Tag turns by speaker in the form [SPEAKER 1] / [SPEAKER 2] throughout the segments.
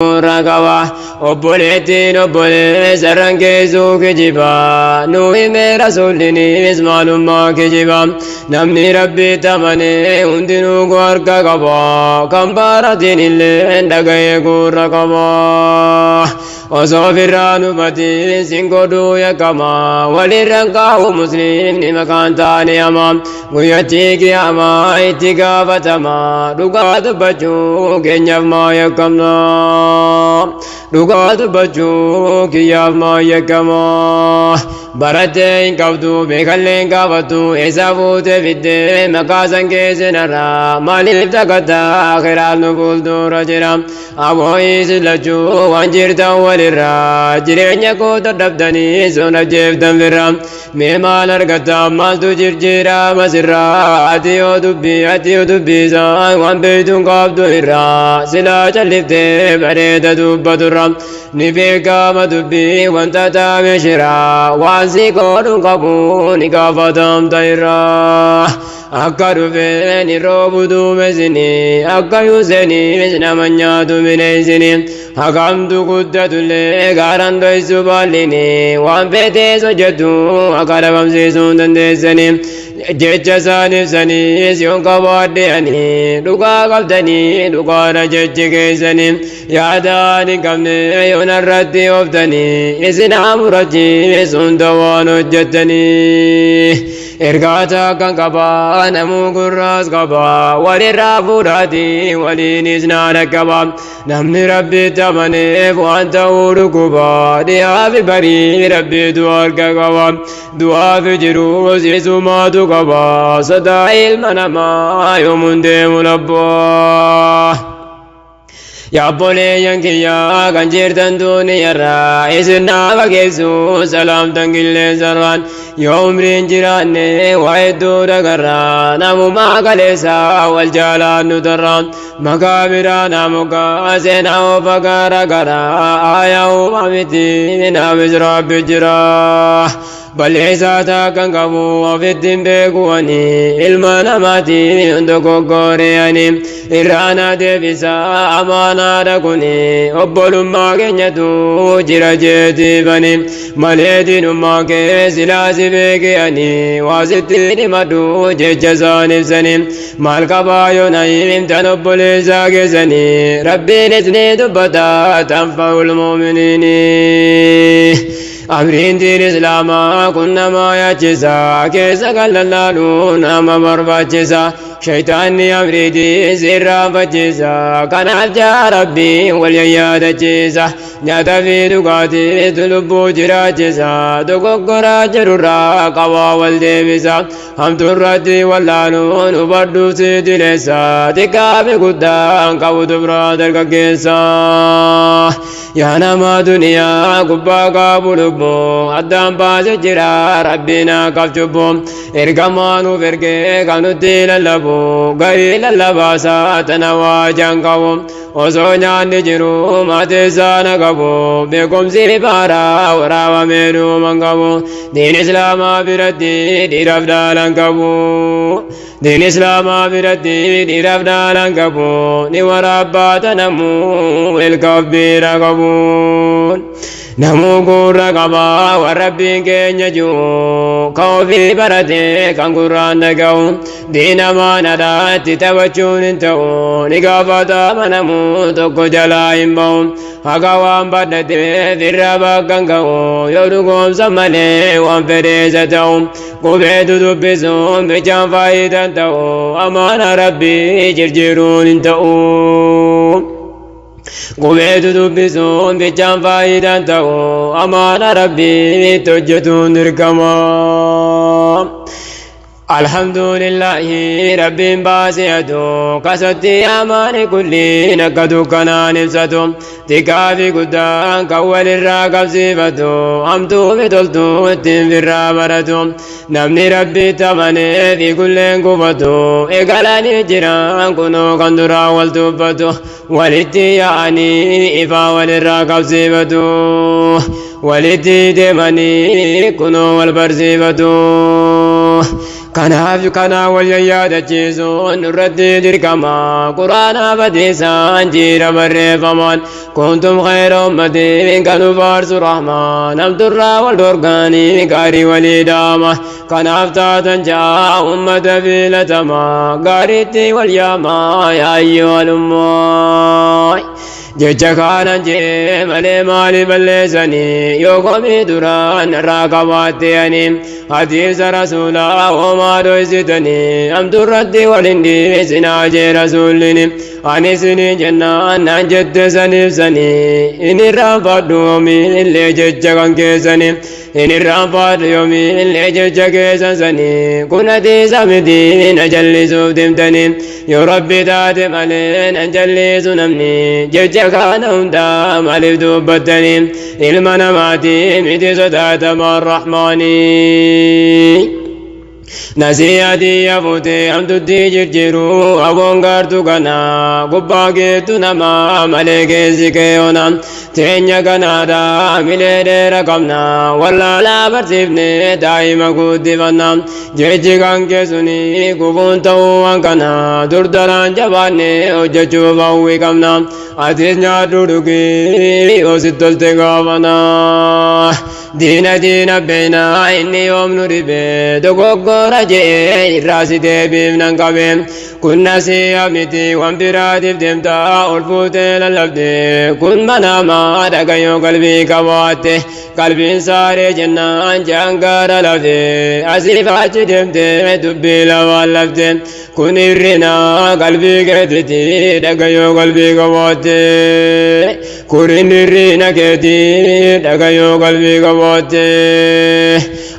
[SPEAKER 1] raqaba obboleettiin obbolee sarran keessuu kijiba nuyi mee rasuullinis maalummaa kijiba namni rabbi tamanee hundinuu harka qaba kan baaratiin illee dhaga'ee gurra qaba osoo firraa nufatiin singodhuu yakkama walirran qaa'u musliimni maqaan taane hama guyyatti qiyaamaa itti gaafatama dhugaa dubbachuu keenyaaf maa yakkamna dhugaa dubbachuu kiyyaaf maa yakkama barattee hin qabdu beekallee hin gaafattu eessa fuutee fiddee maqaa san keessanarraa maaliif takkataa akhiraa nu fuuldura jira aboo'is lachuu waan jirtan walirraa jireenya koo dadhabdanii sona jeeftan firra mee maal argatta maaltu jirjira masirraa ati yoo dubbiisa waan beeytuun qabdu irraa silaa calliftee bareeda dubbaturra ni beekama dubbii wanta taame shiraa waan si godhuun qabu ni gaafatamta irraa akka dhufeen irroobu duumesini akka yuusenis nama nyaatu mineessini hakamtu guddatullee gaaraan dhoysu baallini waan feetees hojjettu akka dhabamsiisuu dandeessani jecha isaan ibsanis yoon qabaadheani dhugaa qabdanii dhugaadha jechi keessani yaadaan hin qabne yoon irratti ooftanii isin hamurachiisuun waan hojjettanii ergaata kan qaba namuu gurraas qaba walirraa fuudhaati waliinis naana qaba namni rabbitti amaneef waan ta'uu dhuguba dhiyaafi barii rabbitu harka qaba du'aafi jiruus isumaatu qaba sodaa ilma namaa yoomuun deemu labbaa Yaaboleeyyan kiyyaa kan jirtan duuniyarraa isin naaf geessu salaamtan qilleensarraan yoo umriin jiraanne waa hedduu dhagarraa namumaa kaleessaa wal jaalaannu tarraa maqaa biraa namukaa seenaa ofa gara garaa aayaa uumamiti naafis rabbi jiraa balleessaa takkan qabu ofittiin beekuwani ilma namaatiin dogoggooreeyani irraana deebisaa amaanaadha kuni obbolummaa keenyatu jira jeetiifani malee diinummaa kee silaasi beekeyani waasitti dhimadhu jecha isaan ibsani maal qabaa yoona himtan obboleessaa keessani rabbiinis ni dubbata tanfa'ul mu'miniini amriin diin islaamaa kun nama yaachisa keessa kan lallaalu nama barbaachisa shaytaanni amrii diin sirraanfachiisa kanaaf jaa rabbii wal yayyaadachiisa nyaata fi dhugaatiitu lubbuu jiraachisa dogoggoraa jedhurraa qabaa wal deebisa hamtuurratti wallaaluun hubadhu si dileessa xiqqaa fi guddaan qabutu biraa dargaggeessa yaa nama duniyaa gubbaa qabu lubbuu addaan baase jira rabbiin akka cubbu ergamaanuuf ergee kan nutti lallabu garii lallabaasaa tana waajaan qabu osoo nyaanni jiru mateessaa na qabu beekumsi baaraa waraabamee dhuuman qabu diin islaamaa biratti dhiiraaf dhaalan qabu diin islaamaa biratti dhiiraaf dhaalan qabu ni waraabbaata namuu ilkaaf biira qabu namuu gurra qaba waan rabbiin keenya jiru kan ofii barate kan gurraan dhaga'u diina maanaadhaatti taphachuun hin ta'u ni gaafatama namuu tokko jalaa hin ba'u haga waan badhateef irra bakka hin ga'u yoo dhugoomsa malee waan fedheessa ta'u qubeetu dubbisuun bichaan faayidan ta'u amaana rabbii jirjiiruun hin ta'u qubeetu dubbisuun bichaan faayidan ta'u amaana rabbii hojjetuun dirqama alhamdulillahi rabbiin baasiyatu kasatti amaani kulliin akka dukkanaan ibsatu xiqqaa fi guddaan kan walirraa qabsiifatu hamtuu fi toltuu ittiin firraa baratu namni rabbitti amanee fi kulleen gubatu eegalanii jiran kunoo kan duraa wal tuuffatu walitti yaa'anii ifaa walirraa qabsiifatu walitti deemanii kunoo wal barsiifatu كنا واليادا جيزون ردي دركما قرانا بديسان جير بريفمان كنتم خير أمة كانوا فارس الرحمن أمدرا والدرقاني قاري وليدامة كان أفتاتا جاء أمة في لتما قاريتي والياما يا أيها الأمة jecha kana je male mali balesani yogomi duran raqabati ani hadisa rasula wa ma doizitani am durati walindi sinaje rasulini anisini janna nanjette sanifsani inirafadu min le jecha kankesani inirafadu yomi le jecha kesani kunati samidi najallisu dimtani yo rabbi dati male najallisu namni jecha كان هندا مالف دوبتني المناماتي ميتي صداتا مع الرحمن نسياتي يفوتي حمد الدي جرجرو أبون قارتو كنا قباكيتو نما ملكي سيكيونا تينيا كنا دا ملي رقمنا والله لا برسيبني دائما قد فنا جيجي كان كيسوني قفون توان كنا دردران جباني وججو باوي كمنا أتيسنا دودوكي وستل تقافنا دينا بينا إني يوم نريبي دوكوكو رجي راسي تبيم ننقبيم كنا سيامتي وامتراتي بدمتا والفوتي للبدي كن مناما دقيو قلبي كواتي قلبي ساري جنان جانقار لفدي أسيفاتي دمتي دبي لوالفدي كن الرنا قلبي قدرتي دقيو قلبي كواتي كورين الرنا كتي دقيو قلبي كواتي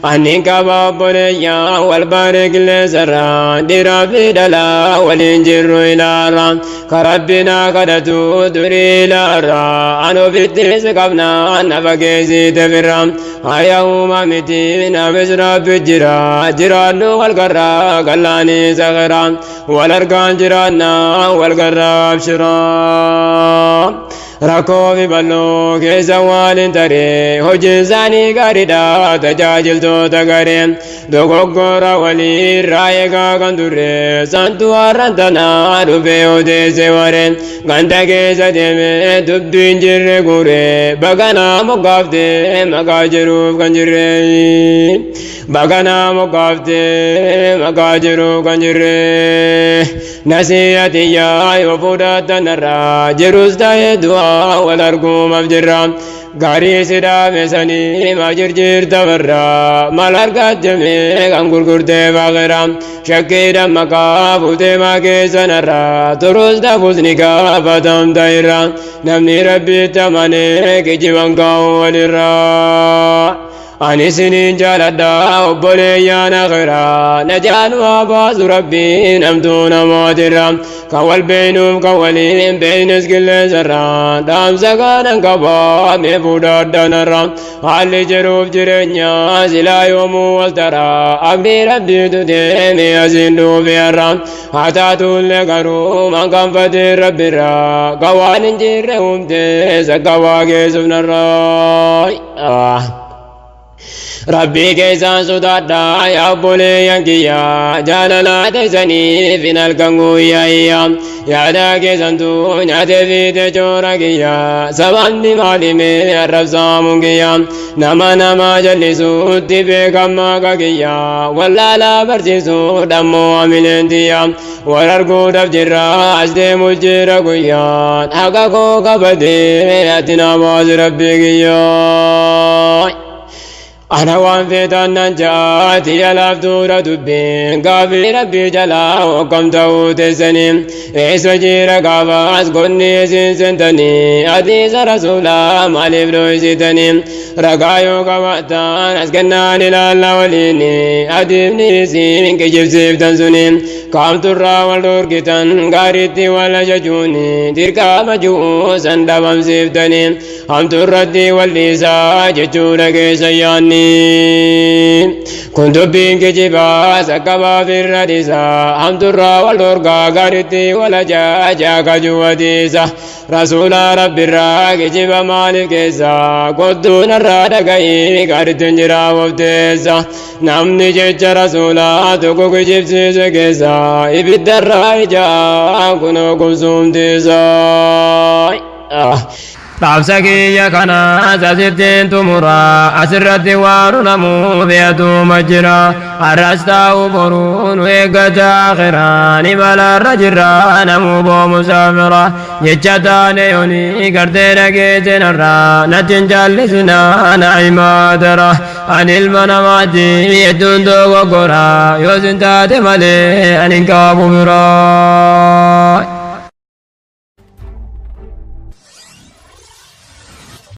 [SPEAKER 1] أني كبابوليا والبارك لسرا درابي دلا والإنجر إلى رام كربنا قدتو دري لارا أنو بيتي سكبنا نفكيزي تفرام أيهما متين بسرا بجرا جرانو والقرا قلاني سغرام والأرقان جرانا والقرا بشرام ركو في بلو كيسا والين تري هجزاني غاردا تجاجل تو تغرين دوغوغورا ولي رايغا كندوري سانتو أرانتنا روبيو دي سيوارين غانتا كيسا ديمي دبدوين جيري غوري بغانا مقافتي مقاجروف كنجري بغانا مقافتي مقاجروف كنجري نسيتي يا يوفودا تنرا جروس داي دوا والأرقوم أفجرام غاري سيدا مساني ما جرجير تبرا مالارقات جميع أنقر قرتي باغرام شكي دمكا فوتي ما كيسانرا تروس دا فوزنكا فتم دايرا نمني ربي تماني كجيبان كاوليرا أني سنين جالدا وبوليان خيرا نجانوا باز ربي نمتون موترا كوال بينهم كوالين بين سكيل زرا دام سكانا كبا مفودا دانرا علي جروف جرنيا سلا يوم والترا أبدي ربي تديني أزندو بيرا حتى تولي من كان فتر ربي را كوالين جرهم تيسا كواكي سبنا ربي كيسان سودادا يا بولي ينكيا جالنا تسني فينا الكنغويا يا دا كيسان تو ناتي في تجورا كيا سباني مالي الرب سامونكيا نما جلسو تبي كما كيا ولا لا برسيسو دمو عملنتيا وراركو دفجرا أجدي مجرا كيا حقاكو كبدي أتنا باز ربي كيا أنا وان في تنجات يا لفتورة دبين قابل ربي جلا وكم توت السنين إيسو جيرا قاباس قني سنتني أديس رسولا مالف لويسيتني رقايو قباتان أسكناني لالوليني أديبني سين كجيب سيفتن سنين قام ترى والدوركتن قارتي ولا شجوني تركا مجوسا دبم سيفتني هم تردي والليسا جتشورك سياني كنت بينك جبا سكبا في الرديسة حمد الرا والورقا غارتي ولا جاجا جواديسة رسول رب الرا جبا مالك إسا قدون الرا دقائي غارت جرا وفتيسة نمني جيش رسولا تقوك جبسي سكيسة إبد الرا جا كنو قسوم تيسة Raabsakiyya kana asirtiin tumura asirratti waan namu fe'atu majjira har'as ta'u boruun eeggata akhiraa ni balarra jirra namu boomu saafira jecha taane yooni gartee dhageesse narra nattiin jallisina naa'imaatara ani ilma namaatti hedduun dogoggora yoo sin taate malee ani hin qabu biraa.